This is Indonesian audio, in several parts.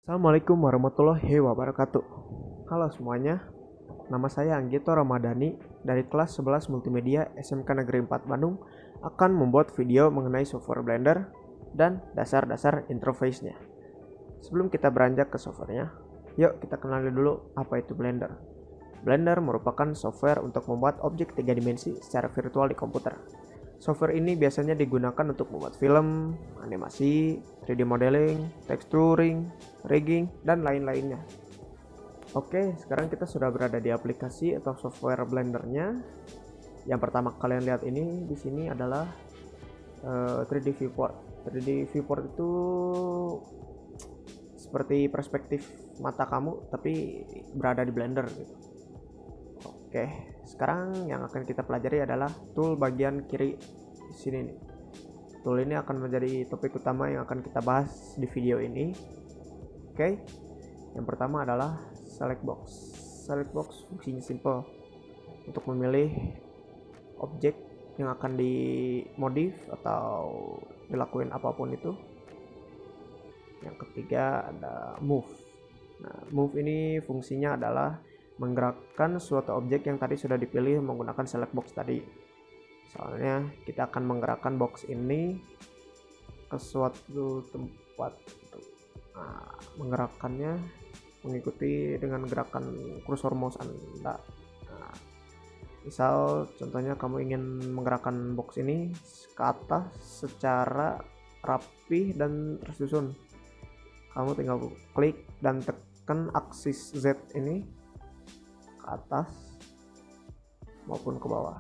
Assalamualaikum warahmatullahi wabarakatuh. Halo semuanya, nama saya Anggito Ramadhani dari kelas 11 Multimedia SMK Negeri 4 Bandung akan membuat video mengenai software Blender dan dasar-dasar interface-nya. Sebelum kita beranjak ke softwarenya, yuk kita kenali dulu apa itu Blender. Blender merupakan software untuk membuat objek 3 dimensi secara virtual di komputer. Software ini biasanya digunakan untuk membuat film, animasi, 3D modeling, texturing, rigging, dan lain-lainnya. Oke, sekarang kita sudah berada di aplikasi atau software Blendernya. Yang pertama kalian lihat ini di sini adalah 3D viewport. 3D viewport itu seperti perspektif mata kamu tapi berada di Blender gitu. Oke, sekarang yang akan kita pelajari adalah tool bagian kiri di sini nih. Tool ini akan menjadi topik utama yang akan kita bahas di video ini. Oke, yang pertama adalah select box. Select box fungsinya simple untuk memilih objek yang akan dimodif atau dilakuin apapun itu. Yang ketiga ada move. Nah, move ini fungsinya adalah menggerakkan suatu objek yang tadi sudah dipilih menggunakan select box tadi. Misalnya kita akan menggerakkan box ini ke suatu tempat. Nah, menggerakkannya mengikuti dengan gerakan kursor mouse Anda. Nah, misal contohnya kamu ingin menggerakkan box ini ke atas secara rapi dan tersusun. Kamu tinggal klik dan tekan aksis Z ini ke atas maupun ke bawah.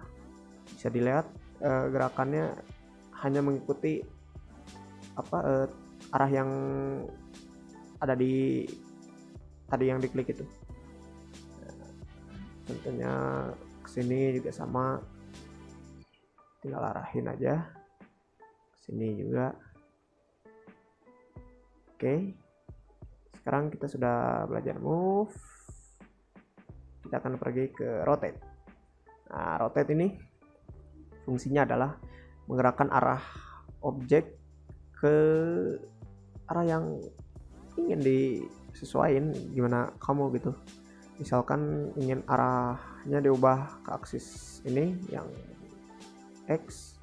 Bisa dilihat gerakannya hanya mengikuti arah yang ada di tadi yang diklik itu. Tentunya kesini juga sama, tinggal arahin aja kesini juga. Oke, sekarang kita sudah belajar move. Kita akan pergi ke rotate. Nah, rotate ini fungsinya adalah menggerakkan arah objek ke arah yang ingin disesuaikan gimana kamu gitu. Misalkan ingin arahnya diubah ke aksis ini yang X,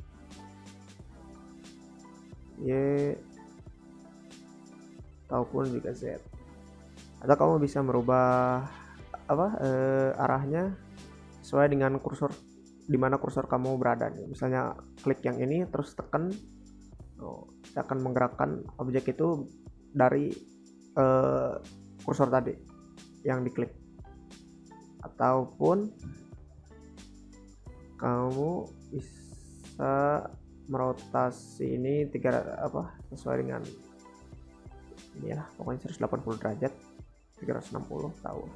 Y, ataupun juga Z. Atau kamu bisa merubah arahnya sesuai dengan kursor di mana kursor kamu berada nih. Misalnya klik yang ini terus tekan, kita akan menggerakkan objek itu dari kursor tadi yang diklik. Ataupun kamu bisa merotasi ini sesuai dengan ini ya, pokoknya 180 derajat, 360 tahun.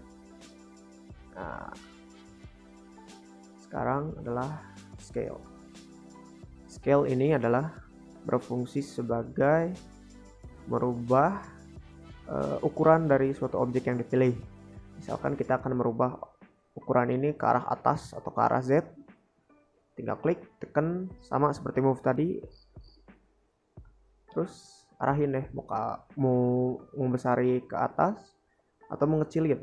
Nah, sekarang adalah scale. Scale ini adalah berfungsi sebagai merubah ukuran dari suatu objek yang dipilih. Misalkan kita akan merubah ukuran ini ke arah atas atau ke arah Z, tinggal klik, tekan, sama seperti move tadi, terus arahin deh mau membesari ke atas atau mengecilin,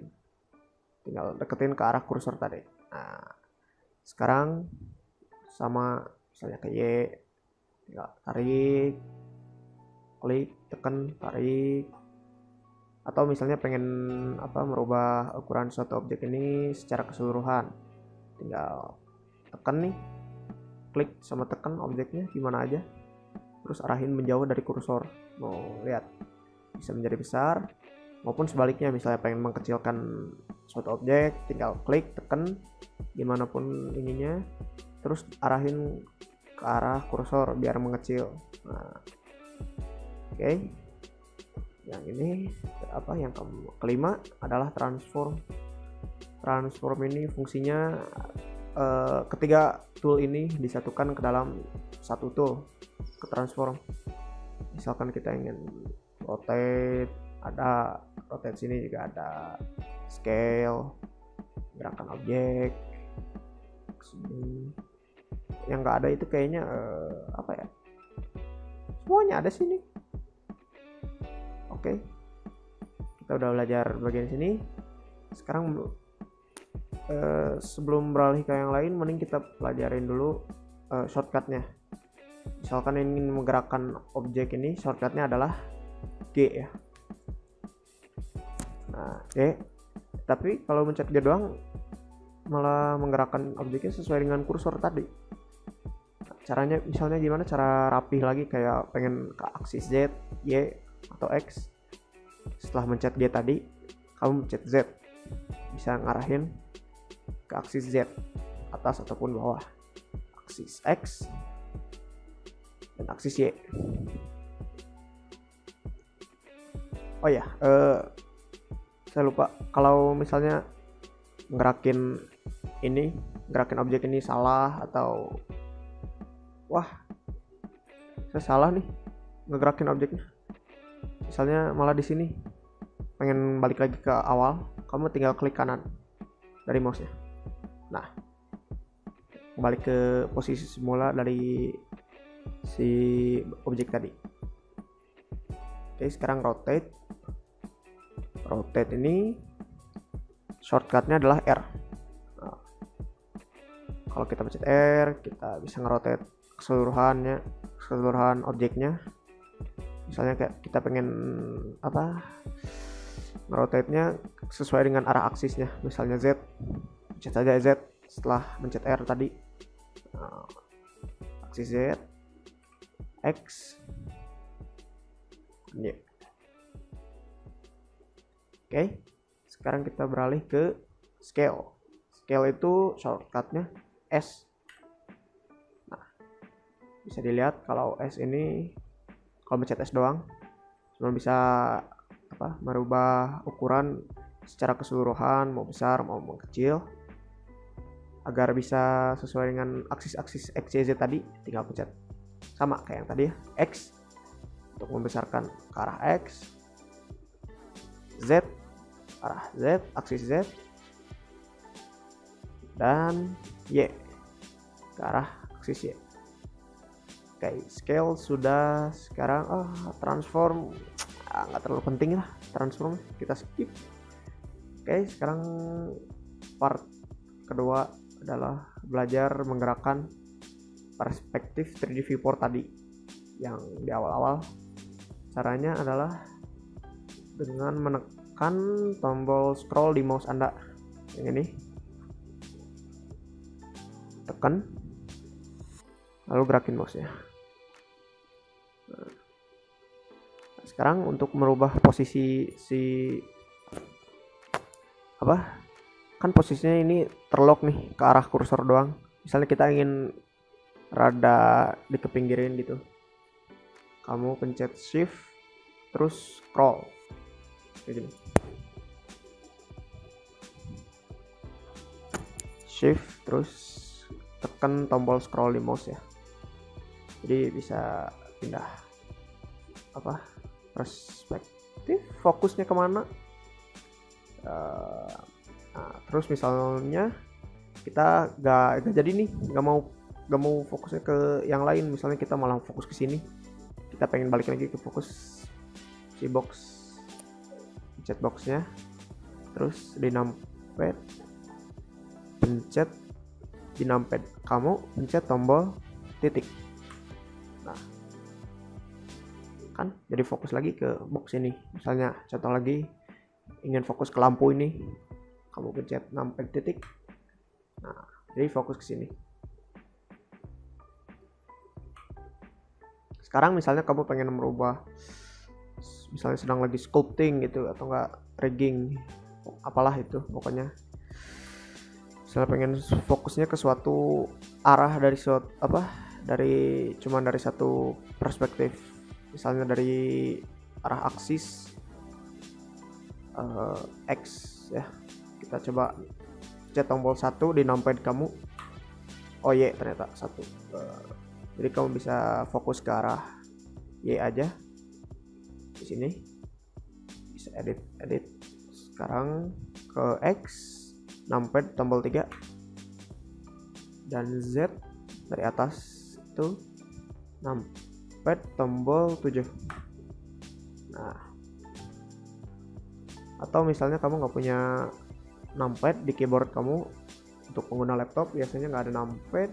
tinggal deketin ke arah kursor tadi. Nah, sekarang sama misalnya ke Y, tinggal tarik, klik, tekan, tarik. Atau misalnya pengen merubah ukuran suatu objek ini secara keseluruhan, tinggal tekan nih, klik sama tekan objeknya gimana aja, terus arahin menjauh dari kursor. Mau lihat bisa menjadi besar, maupun sebaliknya, misalnya pengen mengkecilkan suatu objek, tinggal klik, tekan dimanapun ininya, terus arahin ke arah kursor biar mengecil. Nah, oke. Yang ini yang kelima adalah transform. Transform ini fungsinya ketiga tool ini disatukan ke dalam satu tool, ke transform. Misalkan kita ingin rotate, ada rotate sini juga ada scale, gerakan objek. Yang nggak ada itu kayaknya semuanya ada sini. Oke, kita udah belajar bagian sini. Sekarang sebelum beralih ke yang lain, mending kita pelajarin dulu shortcutnya. Misalkan ingin menggerakkan objek ini, shortcutnya adalah G ya. Nah, G. Tapi kalau mencet G doang malah menggerakkan objeknya sesuai dengan kursor tadi. Nah, caranya misalnya gimana? Cara rapih lagi, kayak pengen ke aksis Z, Y, atau X. Setelah mencet G tadi, kamu mencet Z, bisa ngarahin ke aksis Z, atas ataupun bawah, aksis X dan aksis Y. Oh ya, saya lupa, kalau misalnya gerakin objek ini salah, atau wah saya salah nih ngegerakin objeknya, misalnya malah di sini pengen balik lagi ke awal, kamu tinggal klik kanan dari mouse-nya. Nah, balik ke posisi semula dari si objek tadi. Oke, sekarang rotate ini shortcutnya adalah R. Nah, kalau kita pencet R, kita bisa ngerotate keseluruhan objeknya. Misalnya kayak kita pengen ngerotate-nya sesuai dengan arah aksisnya, misalnya Z, pencet saja Z setelah mencet R tadi. Nah, aksis Z, X, Y. Oke, sekarang kita beralih ke scale. Scale itu shortcutnya S. Nah, bisa dilihat kalau S ini, kalau mencet S doang cuma bisa merubah ukuran secara keseluruhan, mau besar mau kecil. Agar bisa sesuai dengan aksis-aksis X, Y, Z tadi, tinggal pencet sama kayak yang tadi ya, X untuk membesarkan ke arah X, Z arah Z, aksis Z, dan Y ke arah aksis Y. Oke, scale sudah. Sekarang transform nggak terlalu penting lah, transform kita skip. Oke, sekarang part kedua adalah belajar menggerakkan perspektif 3D viewport tadi yang di awal-awal. Caranya adalah dengan menekan tombol scroll di mouse Anda yang ini, tekan lalu gerakin mouse-nya. Nah, sekarang untuk merubah posisi kan posisinya ini terlock nih ke arah kursor doang. Misalnya kita ingin rada dikepinggirin gitu, kamu pencet shift terus scroll kayak gini, shift terus tekan tombol scroll di mouse ya, jadi bisa pindah perspektif, fokusnya kemana. Nah, terus misalnya kita gak jadi nih, gak mau fokusnya ke yang lain, misalnya kita malah fokus ke sini, kita pengen balik lagi ke fokus si box, pencet boxnya terus di numpad, pencet di numpad, kamu pencet tombol titik. Nah, kan jadi fokus lagi ke box ini. Misalnya contoh lagi, ingin fokus ke lampu ini, kamu pencet numpad titik. Nah, jadi fokus ke sini. Sekarang misalnya kamu pengen merubah, misalnya sedang lagi sculpting gitu, atau enggak rigging, apalah itu pokoknya. Misalnya pengen fokusnya ke suatu arah dari dari satu perspektif. Misalnya dari arah aksis X ya. Kita coba pencet tombol 1 di numpad kamu. Oh Y ternyata 1. Jadi kamu bisa fokus ke arah Y aja. Di sini bisa edit. Sekarang ke X, numpad tombol 3, dan Z dari atas itu numpad tombol 7. Nah, Atau misalnya kamu nggak punya numpad di keyboard kamu, untuk pengguna laptop biasanya nggak ada numpad,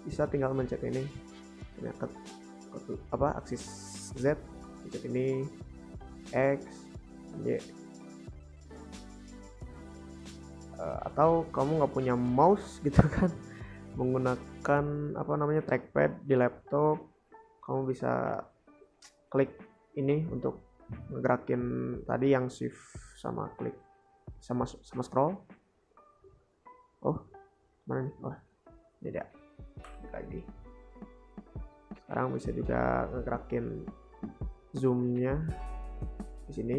bisa tinggal mencet ini, aksis Z, mencet ini, X, Y. Atau kamu nggak punya mouse gitu kan, menggunakan trackpad di laptop, kamu bisa klik ini untuk ngegerakin tadi yang shift sama klik sama scroll. Oh mana nih, oh beda lagi. Sekarang bisa juga ngegerakin zoomnya di sini,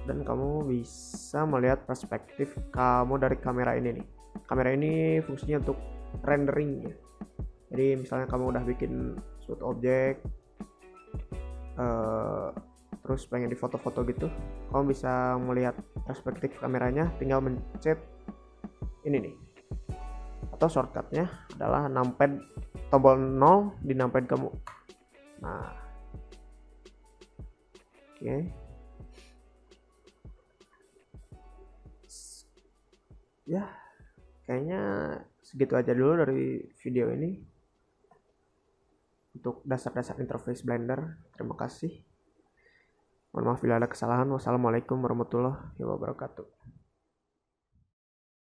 dan kamu bisa melihat perspektif kamu dari kamera ini nih. Kamera ini fungsinya untuk rendering ya. Jadi misalnya kamu udah bikin suatu objek, terus pengen di foto-foto gitu, kamu bisa melihat perspektif kameranya, tinggal mencet ini nih. Atau shortcutnya adalah numpad, tombol 0 di numpad kamu. Nah, oke. Ya, kayaknya segitu aja dulu dari video ini untuk dasar-dasar interface Blender. Terima kasih. Mohon maaf bila ada kesalahan. Wassalamualaikum warahmatullahi wabarakatuh.